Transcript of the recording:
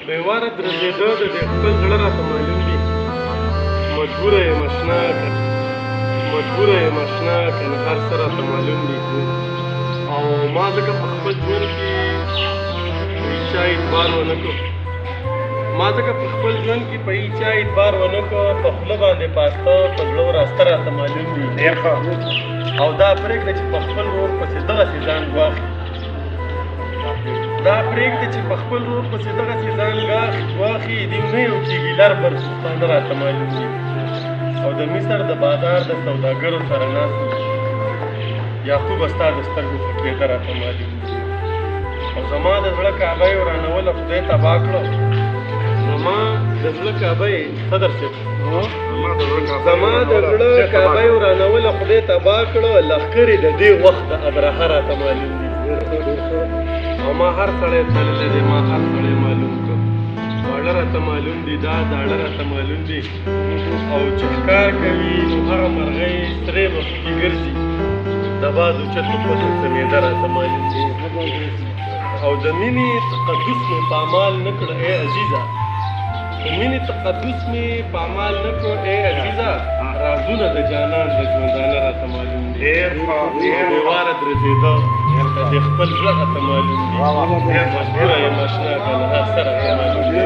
بې واره درېدېده د دې خپل زړه راته معلوم دي. مجبوره یم اشنا که نه هر څه راته معلوم دي. او ما ځکه په خپل ژوند کې په هېچا اعتبار ونه کړ. په هېچا اعتبار ونه کړ. په خوله باندې پاسته په زړه وراسته راته معلوم دي. او دا پرېږده چې په خپل ورور پسې دغسې ځان ګواښي. دې نه یو کېږي لر بر پښتانه راته معلوم دي. او د مصر د بازار د سوداګرو سره ناست وي. یعقوبه ستا د سترګو پکېده راته معلوم دي. او زما د زړه کعبه یې ورانوله خدای تباه کړه. زما د زړه کعبه یې ورانوله خدای تباه کړه. لښکر یې د دې وخت د ابرهه راته معلوم دي. او ما هر سړی تللی دی، ما هر سړی معلوم کړ. واړه راته معلوم دي، دا داړه راته معلوم دي. او چې ښکار کوي نو هغه مرغۍ سرې مخې کې ګرځي. د باد اوچتو پتو سمېده راته معلوم دي. او د مینې تقدس مې پامال نه کړ ای عزیزه. رازونه د جانان د ژوندانه راته معلوم دي. بې واره درېدېده د دې خپل زړه راته معلوم دي. مجبوره یم اشنا که نه هر څه راته معلوم دي.